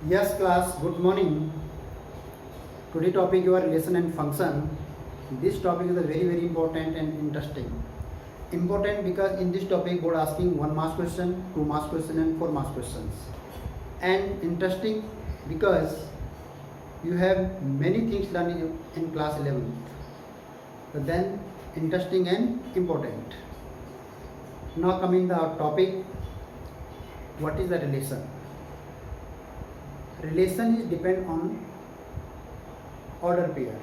Yes, class, good morning. Today topic your relation and function. This topic is a very important and interesting. Important because in this topic board asking one mass question, two mass question and four mass questions. And interesting because you have many things learned in class 11th. But then interesting and important. Now coming the topic, what is the relation? Relation is depend on order pair.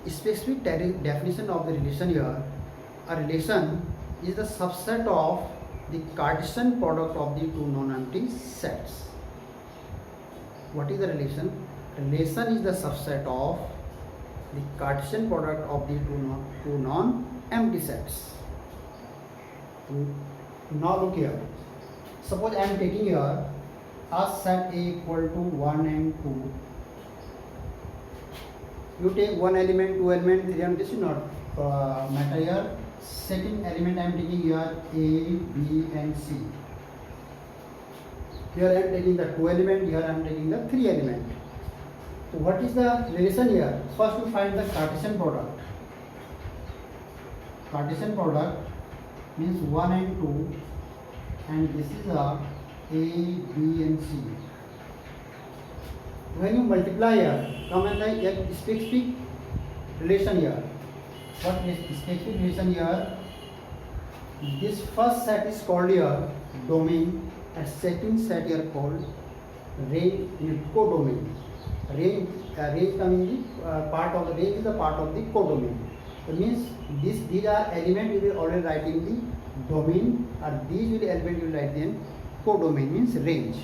The specific definition of the relation here, a relation is the subset of the Cartesian product of the two non-empty sets. What is the relation? Relation is the subset of the Cartesian product of the two non-empty sets. Now look here. Suppose I am taking here a set A equal to 1 and 2. You take one element, two element, three element, this is not matter here. Second element I am taking here A, B and C. Here I am taking the two element, here I am taking the three element. So what is the relation here? First we find the Cartesian product. Cartesian product means 1 and 2 and this is a A, B and C. When you multiply here, come and like a specific relation here. What is specific relation here? This first set is called here domain and second set here called range, codomain. Range coming the part of the range is the part of the codomain. It means these are elements you will already write in the domain, and these will element you will write in codomain means range.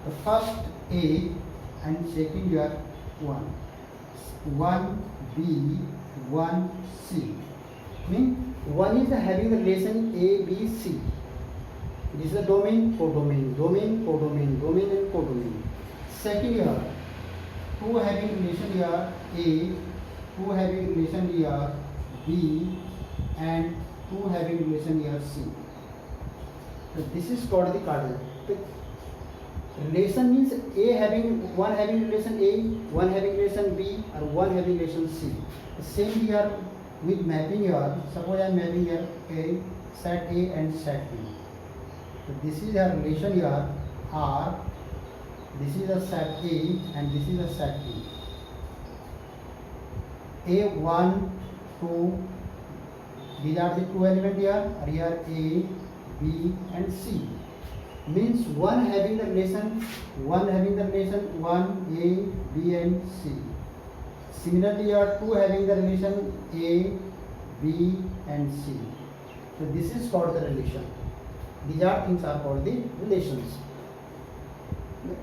The first A and second here 1 B 1 C. Means one is having the relation A B C. This is the domain, codomain, domain, codomain, domain and codomain. Second here, two having relation here A, two having relation here B and two having relation here C. So this is called the Cartesian. Relation means A having one having relation A, one having relation B, or one having relation C. The same here with mapping here. Suppose I am mapping here A, set A and set B. So this is a relation here R. This is a set A and this is a set B. A1, 2. These are the two elements here. Here A, B and C. Means one having the relation 1 A, B and C. Similarly here 2 having the relation A, B and C. So this is called the relation. These are things are called the relations.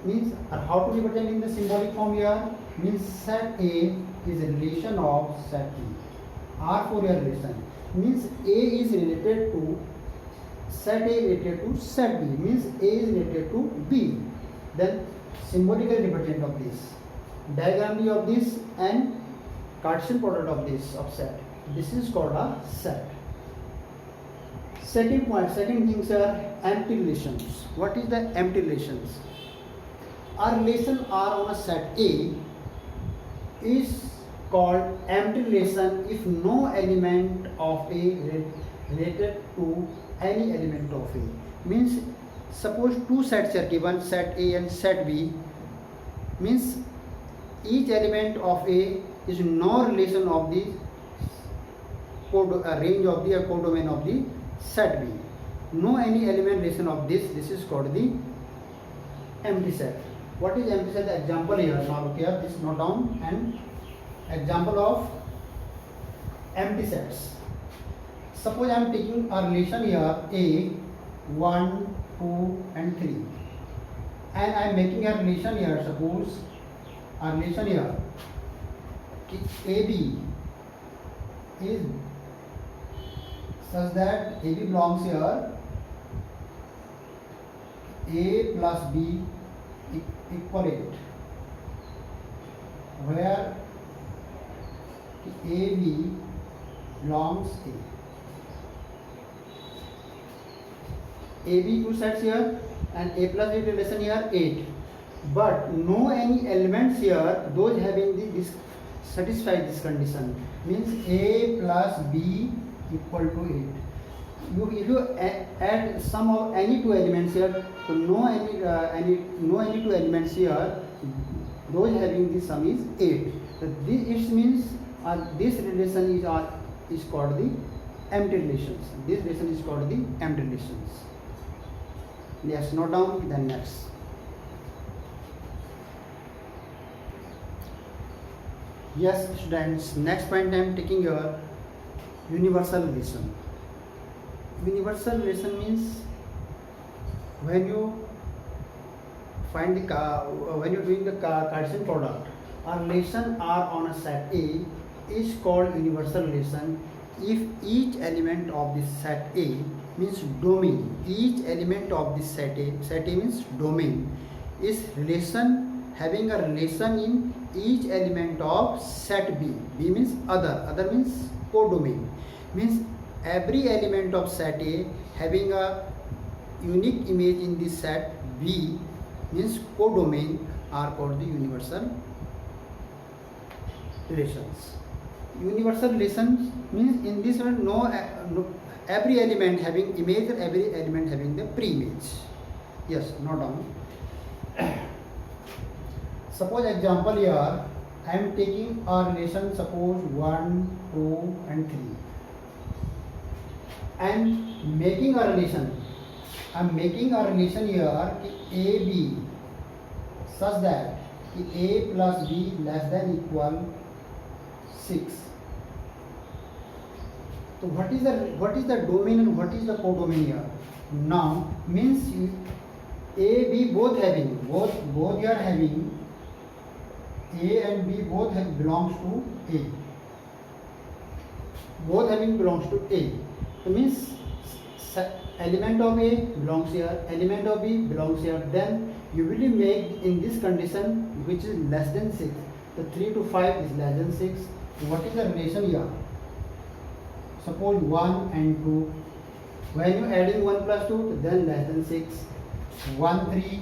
Means how to represent in the symbolic form here? Means set A is a relation of set B. R for your relation. Means A is related to set A related to set B, means A is related to B. Then symbolical represent of this, diagram of this and Cartesian product of this of set. This is called a set. Second point, second things are empty relations. What is the empty relations? Our relation R on a set A is called empty relation if no element of A related to any element of A. Means suppose two sets are given, set A and set B. Means each element of A is no relation of the range of the codomain of the set B. No any element relation of this. This is called the empty set. What is empty set? The example here. Now look here. This note down and example of empty sets. Suppose I am taking a relation here A, 1, 2 and 3 and I am making a relation here, suppose a relation here AB is such that AB belongs here A plus B equal 8, where AB belongs A. AB two sets here and A plus B relation here 8. but no any elements here, those having this satisfy this condition, means a plus b equal to 8. If you add sum of any two elements here, so no any two elements here, those having this sum is 8. So this it means this relation is called the empty relations. This relation is called the empty relations. Yes, note down. Then next. Yes, students. Next point I am taking your universal relation. Universal relation means when you find the when you are doing the Cartesian product, a relation R on a set A is called universal relation if each element of this set A means domain. Each element of this set A means domain, is relation having a relation in each element of set B. B means other means codomain, means every element of set A having a unique image in this set B means codomain are called the universal relations. Universal relations means in this one no every element having image or every element having the pre-image. Yes, note down. Suppose example here I am taking a relation, suppose 1, 2 and 3. I am making a relation. I am making a relation here AB such that A plus B less than equal 6. So what is the domain and what is the codomain here? Now means A, B both having both you are having A and B both belongs to A. Both having belongs to A. So means element of A belongs here, element of B belongs here. Then you will make in this condition which is less than 6. So 3 to 5 is less than 6. What is the relation here? Suppose 1 and 2. When you adding 1 plus 2, then less than 6. 1, 3.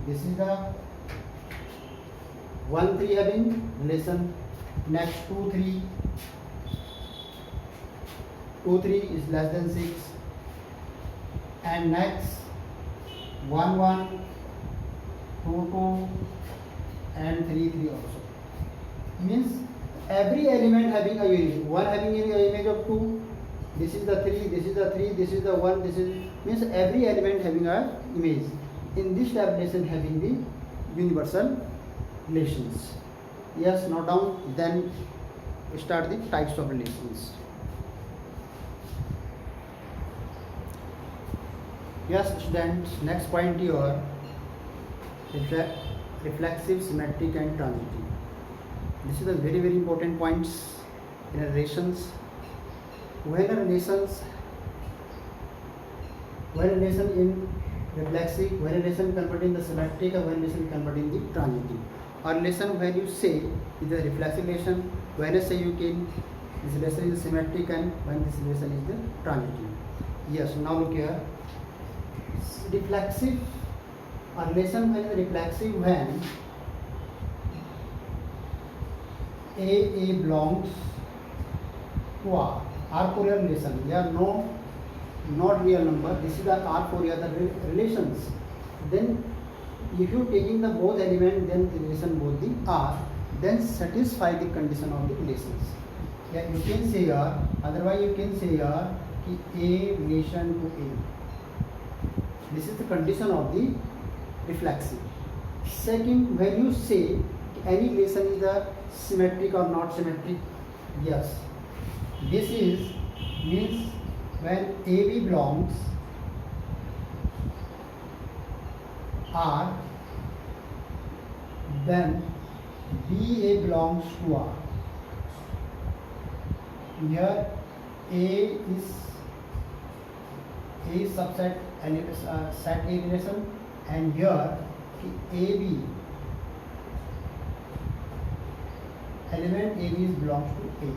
This is the 1, 3 having relation. Next 2, 3. 2, 3 is less than 6. And next 1, 1, 2, 2 and 3, 3 also. Means every element having a unit. One having an image of 2. This is the 3, this is the 3, this is the 1, this is means every element having a image. In this relation having the universal relations. Yes, note down. Then start the types of relations. Yes, students. Next point here, reflexive, symmetric, and transitive. This is a very important points in relations. When a relation in reflexive, when a relation converting the symmetric, or when a relation converting the transitive. Or relation when you say is a reflexive relation, when you say you can this relation is symmetric, and when this relation is the transitive. Yes, now look here. Reflexive, a relation when is reflexive when A belongs to R. R4 relation. They are not real number. This is the R4 other relations. Then if you taking the both element, then the relation both the R, then satisfy the condition of the relations. Yeah, you can say here. Otherwise you can say here A relation to A. This is the condition of the reflexive. Second, when you say any relation is the symmetric or not symmetric, yes, this is means when AB belongs R, then BA belongs to R. Here A subset set A relation, and here AB element AB belongs to A.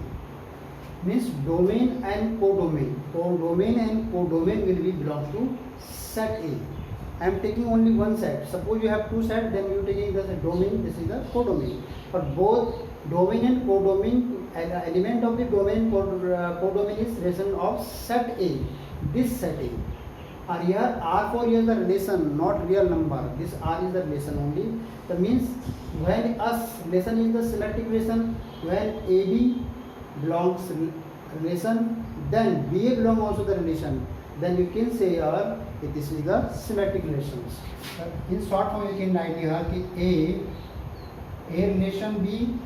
Means domain and codomain. Domain and codomain will be belongs to set A. I am taking only one set. Suppose you have two sets, then you taking the domain. This is the codomain. For both domain and codomain, element of the domain codomain is relation of set A. This set A. Or here R4 is the relation, not real number. This R is the relation only. That means when relation is the symmetric relation, when AB belongs relation, then BA belong also the relation. Then you can say here this is the symmetric relations. In short form you can write here कि A relation B,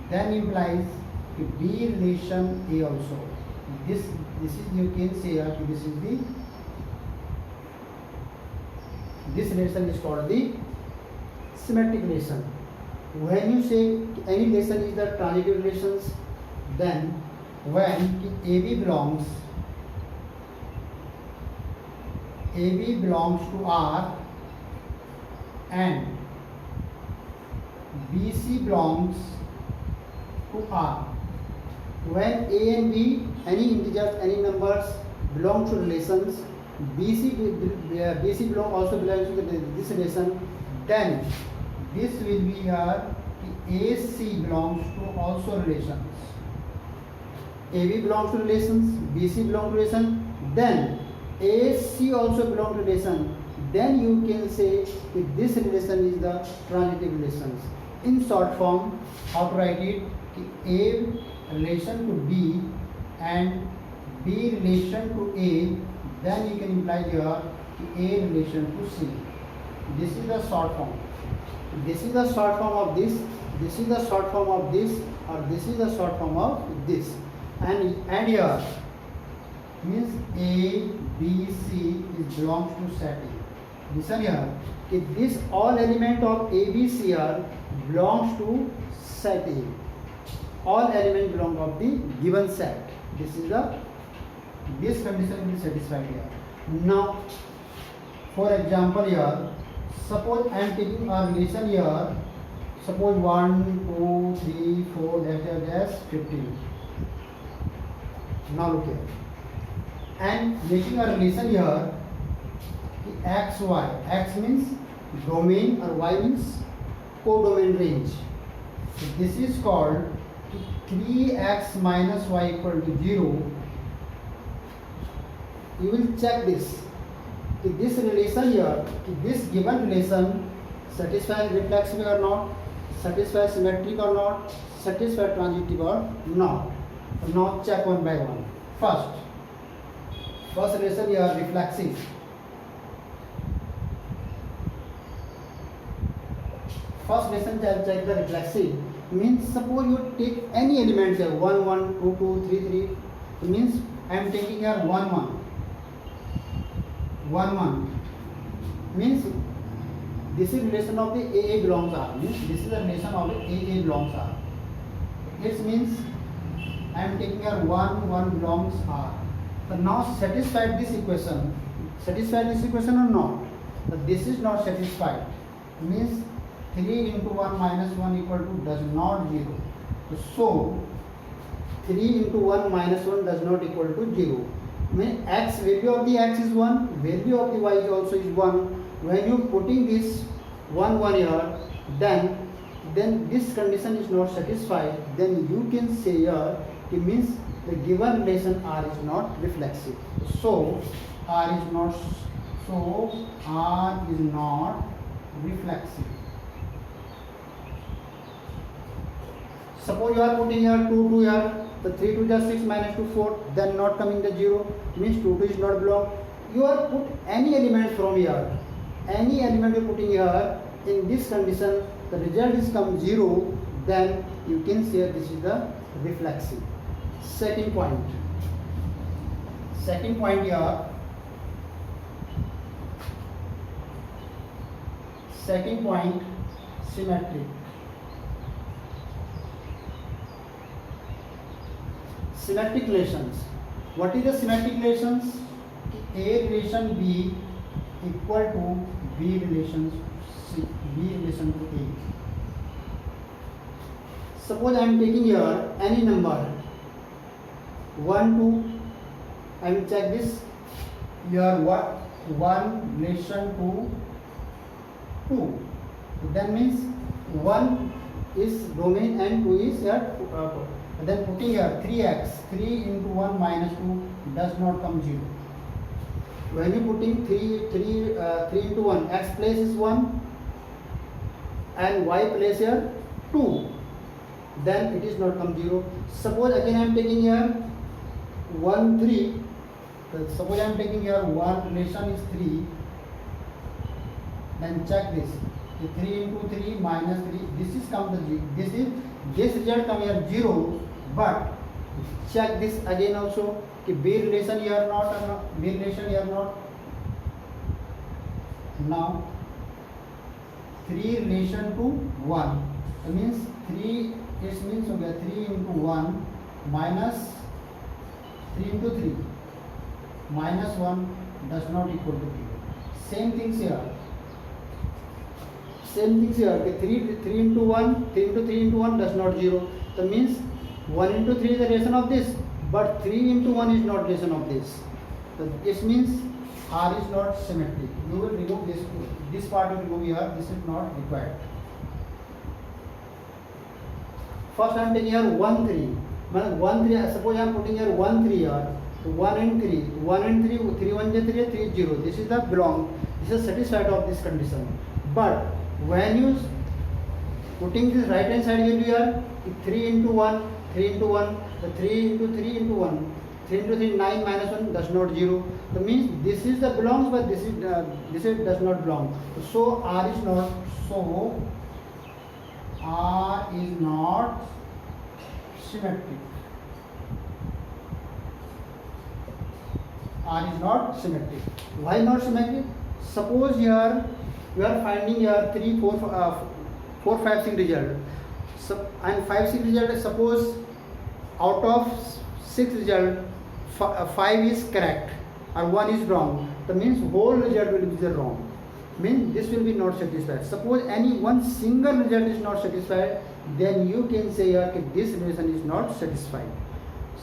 then implies कि B relation A also. This is you can say here कि this relation is called the symmetric relation. When you say any relation is the transitive relations, then when AB belongs to R and BC belongs to R. When A and B, any integers, any numbers belong to relations, BC also belongs to this relation, then this will be here AC belongs to also relations. AB belongs to relations, BC belongs to relation, then AC also belongs to relation. Then you can say that this relation is the transitive relations. In short form, how to write it? A relation to B and B relation to A. Then you can imply here A relation to C. This is the short form. This is the short form of this. This is the short form of this, or this is the short form of this. And here means A, B, C is belongs to set A. Listen here. If this all element of A, B, C here belongs to set A. All element belong of the given set. This condition will be satisfied here. Now, for example here, suppose I am taking a relation here. Suppose 1, 2, 3, 4, that's 15. Now look here. And making a relation here, x, y. X means domain or y means codomain range. So this is called 3x minus y equal to 0. You will check this. If this relation here, if this given relation satisfies reflexive or not, satisfies symmetric or not, satisfies transitive or not. Now check one by one. First relation here reflexive. First relation check the reflexive. Means suppose you take any element here 1, 1, 2, 2, 3, 3. It means I am taking here 1, 1. 1, 1 means this is relation of the AA belongs R. Means this is the relation of the AA belongs R. It means I am taking here 1, 1 belongs R. So now satisfied this equation. Satisfied this equation or not? But this is not satisfied. Means 3 into 1 minus 1 equal to does not 0. So 3 into 1 minus 1 does not equal to 0. Means x, value of the x is 1, value of the y is also is 1. When you putting this 1, 1 here, then this condition is not satisfied. Then you can say here it means the given relation R is not reflexive. So R is not reflexive. Suppose you are putting here 2, 2 here. The 3 2 is 6 minus 2 4, then not coming the 0, means 2 2 is not belong. You are put any element from here, any element you are putting here, in this condition the result is come 0, then you can say this is the reflexive. Second point here, second point symmetric. Symmetric relations. What is the symmetric relations? A relation B equal to B relation to A. Suppose I am taking here any number 1, 2. I will check this. Here what 1 relation to 2. That means 1 is domain and 2 is here. Then putting here 3x, 3 into 1 minus 2 does not come 0. When you putting 3 into 1, x place is 1 and y place here 2, then it is not come 0. Suppose again I am taking here 1, 3. Suppose I am taking here 1 relation is 3. Then check this. 3 into 3 minus 3. This is come the this result come here 0. But check this again also. B relation here not, B relation here not. Now 3 relation to 1. That means 3 is means हो गया 3 into 1 minus 3 into 3 minus 1 does not equal to 0. Same things here. Same things here. 3 into 1, 3 into 3 into 1 does not 0. That means 1 into 3 is the relation of this, but 3 into 1 is not relation of this. So this means R is not symmetric. You will remove this part will remove here. This is not required. First I am taking here 1 3. 1 3. Suppose I am putting here 1 3 here. So 1 and 3. 1 and 3. 3 1 is 3. 3 is 0. This is the belong. This is satisfied of this condition. But when you putting this right hand side value here, 3 into 1, 3 into 1, the 3 into 3 into 1, 3 into 3 9 minus 1 does not 0. That means this is the belongs, but this is does not belong. So R is not. So R is not symmetric. R is not symmetric. Why not symmetric? Suppose here we are finding here 3, 4, 5, 6 result. So, and 5, 6 result. Suppose out of 6 result, 5 is correct or 1 is wrong. That means whole result will be the wrong. Means this will be not satisfied. Suppose any one single result is not satisfied, then you can say here that this relation is not satisfied.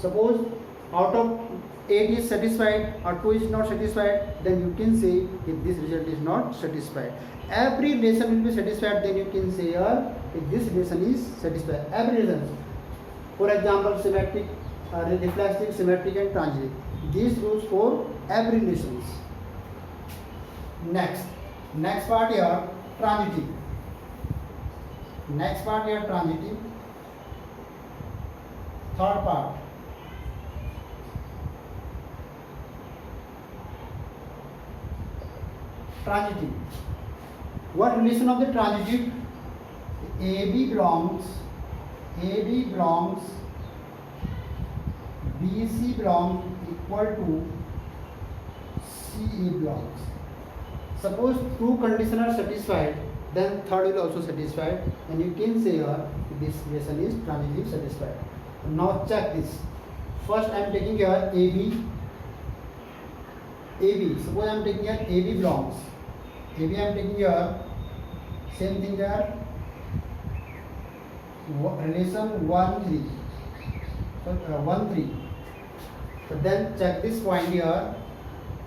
Suppose out of 8 is satisfied or 2 is not satisfied, then you can say if this result is not satisfied. Every relation will be satisfied, then you can say here if this relation is satisfied. Every relation. For example, symmetric, reflexive, symmetric and transitive. These rules for every relations. Next part here, transitive. Next part here, transitive. Third part. Transitive. What relation of the transitive? AB belongs, BC belongs equal to CA belongs. Suppose two conditions are satisfied, then third will also satisfied, and you can say here this relation is transitive satisfied. Now check this. First I am taking here AB. Suppose I am taking here AB belongs. AB I am taking here, same thing here, relation 1 3. So 1 3. So then check this point here.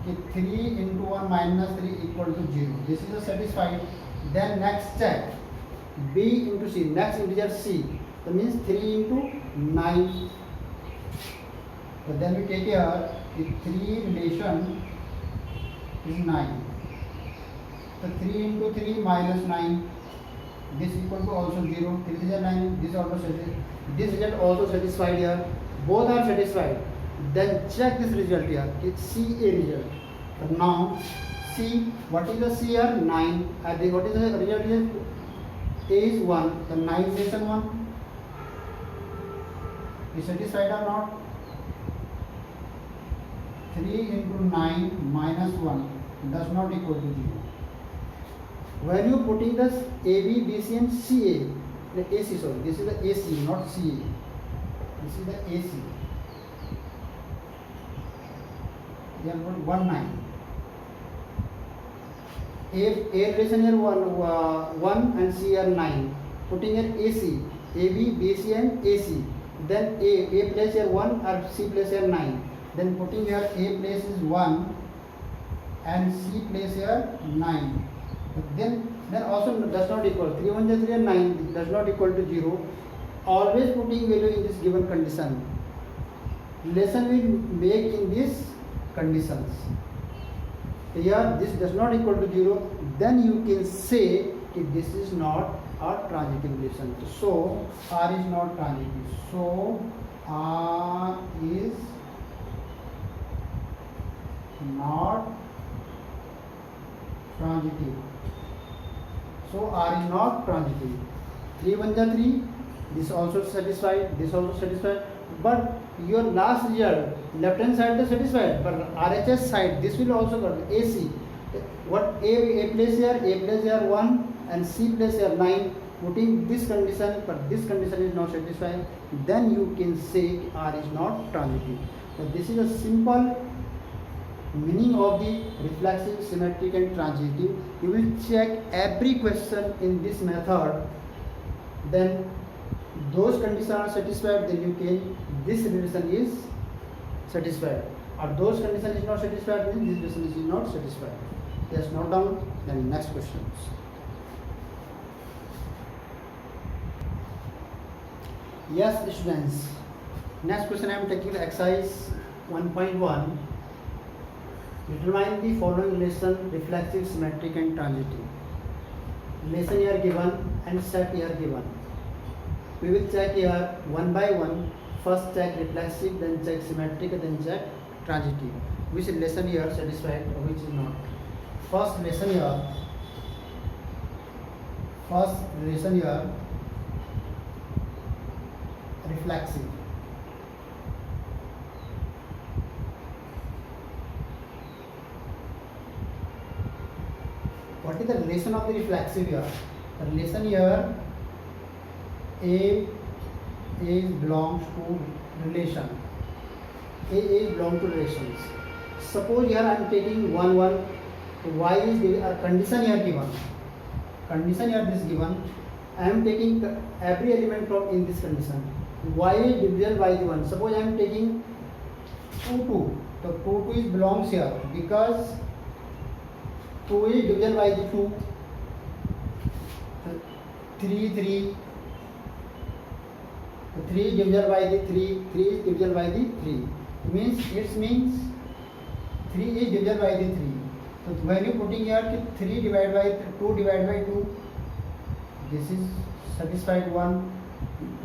3 into 1 minus 3 equal to 0. This is a satisfied. Then next check B into C. Next integer C. That means 3 into 9. So then we take here the 3 relation is 9. So 3 into 3 minus 9. This equal to also 0. 3 is 9. This also satisfied. This result also satisfied here. Both are satisfied. Then check this result here. It's CA result. So now C, what is the C here? 9. And what is the result here? A is 1. The 9 relation 1. Is satisfied or not? 3 into 9 minus 1 does not equal to 0. When you putting this AB, BC and CA, the AC, sorry, this is the AC, not CA. This is the AC. We have got 1 9. A relation here 1 and C are 9. Putting here AC, AB, BC and AC. Then A place here 1 or C place here 9. Then putting here A place is 1 and C place here 9. Then also does not equal 3 1 is 3 and 9 does not equal to 0. Always putting value in this given condition. Relation will make in these conditions. Here this does not equal to 0. Then you can say if this is not a transitive relation. So R is not transitive. So R is not transitive. So R is not transitive. 3 1 is 3. This also satisfied. This also satisfied. But your last result, left hand side is satisfied. But RHS side, this will also go AC. What A place here 1 and C place here 9. Putting this condition, but this condition is not satisfied. Then you can say R is not transitive. So this is a simple meaning of the reflexive, symmetric and transitive. You will check every question in this method. Then those conditions are satisfied, then you can this relation is satisfied. Or those conditions is not satisfied, then this relation is not satisfied. Just note down. Then next questions. Yes, students. Next question I am taking the exercise 1.1. Determine the following relation: reflexive, symmetric and transitive. Relation here given and set here given. We will check here one by one. First check reflexive, then check symmetric, then check transitive. Which relation here satisfied or which is not. First relation here reflexive. What is the relation of the reflexive here? The relation here A belongs to relation. A belongs to relations. Suppose here I am taking 1 1. Y is a condition here given. Condition here this given. I am taking every element from in this condition. Y is divisible by the 1. Suppose I am taking 2 2. So 2 2 is belongs here because 2 is divisible by the 2. 3 3. 3 is divisible by the 3. 3 is divisible by the 3. Means 3 is divisible by the 3. So when you putting here 3 divided by 2 divided by 2, this is satisfied 1.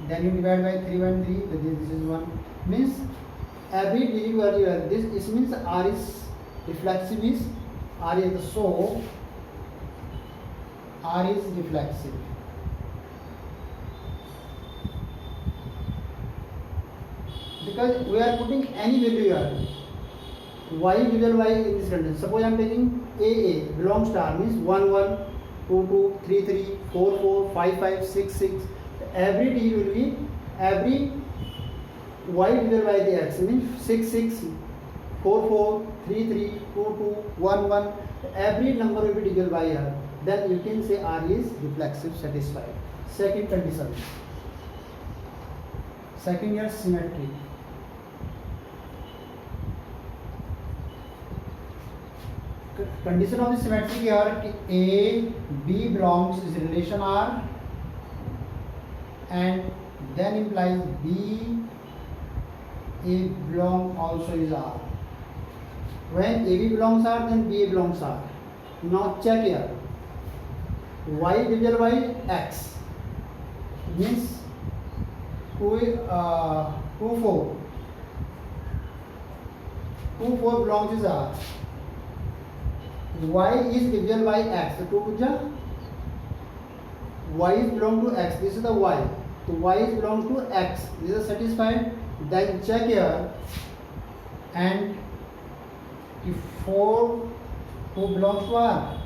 Then you divide by 3 1 3. This is 1. Means every digit value here. This means R is reflexive is R is so R is reflexive. Because we are putting any value here. Y divisible by in this condition. Suppose I am taking A belongs to R means 1 1, 2 2, 3 3, 4 4, 5 5, 6 6. Every D will be every Y divisible by the X means 6 6, 4 4, 3 3, 2 2, 1 1. Every number will be divisible by R. Then you can say R is reflexive satisfied. Second condition. Second here symmetry. Condition of the symmetry here A B belongs is relation R and then implies B A belong also is R. When AB belongs R, then BA belongs R. Now check here. Y divided by X means 2 4. 2 4 belongs to R. Y is divisible by X. So 2 puja. Y is belong to X. This is the Y. So Y is belong to X. This is satisfied. Then check here. And if 4 2 belongs to R.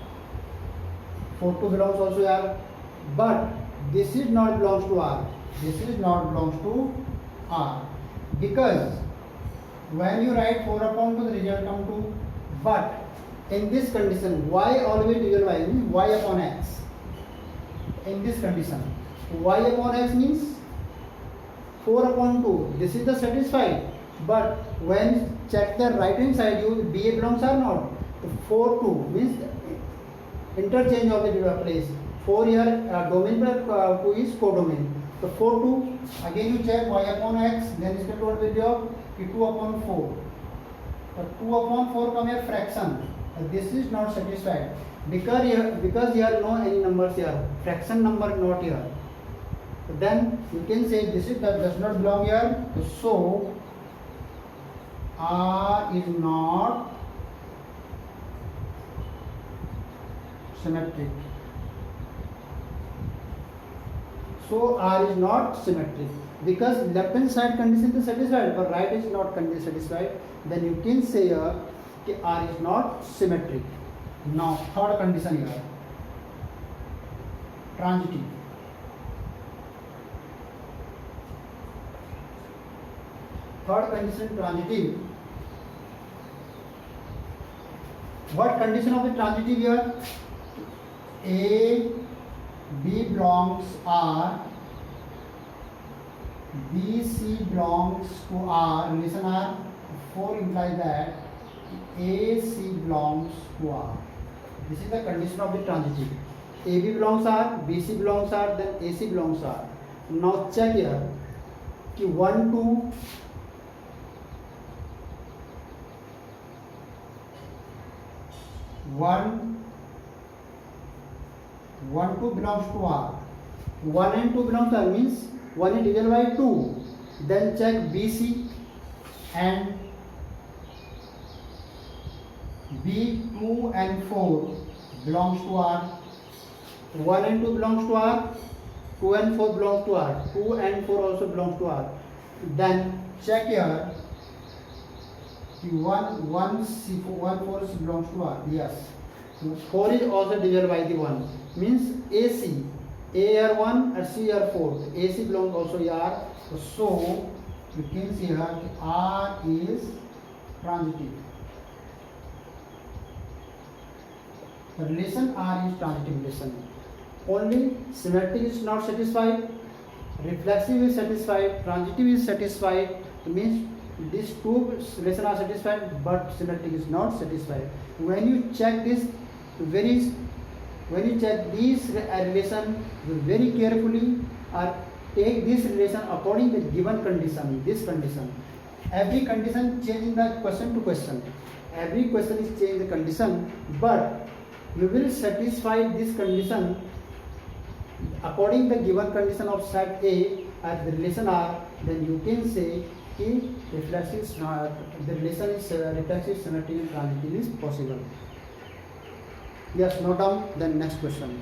4 2 belongs also to R. But this is not belongs to R. This is not belongs to R. Because when you write 4 upon 2, the result come to. But in this condition, Y always divisible by means Y upon X. In this condition, Y upon X means 4 upon 2. This is the satisfied. But when check the right hand side, you BA belongs or not. तो 4 2 means interchange of the place. 4 here domain पर 2 is codomain. So 4 2 again you check y upon x, then इसका what will be of 2 upon 4. But 2 upon 4 come here fraction. This is not satisfied because here no any numbers here, fraction number not here. So then you can say this is that does not belong here. So R is not symmetric. So R is not symmetric because left hand side condition is satisfied but right is not satisfied. Then you can say here कि R is not symmetric. Now third condition here, transitive. Third condition, transitive. What condition of the transitive here? A, B belongs R, B, C belongs to R, relation R. 4 implies that A, C belongs to R. This is the condition of the transitive. A, B belongs R, B, C belongs R, then A, C belongs R. Now check here कि 1 2 1 2 belongs to R. 1 and 2 belongs to R means 1 is divided by 2. Then check BC and B 2 and 4 belongs to R. 1 and 2 belongs to R. 2 and 4 belongs to R. 2 and 4 also belongs to R. Then check here. 1 C 1 4 belongs to R. Yes. So 4 is also divided by the 1. Means AC. A are 1 and C are 4. AC belongs also here. So you can see here R is transitive. The relation R is transitive relation. Only symmetric is not satisfied, reflexive is satisfied, transitive is satisfied. It means these two relations are satisfied, but symmetric is not satisfied. When you check this when you check these relation very carefully, or take this relation according to the given condition, this condition. Every condition changing the question to question. Every question is changing the condition, but you will satisfy this condition according to the given condition of set A at the relation R. Then you can say कि reflexive the relation is reflexive, symmetric, and transitive is possible. Yes, note down. Then next question.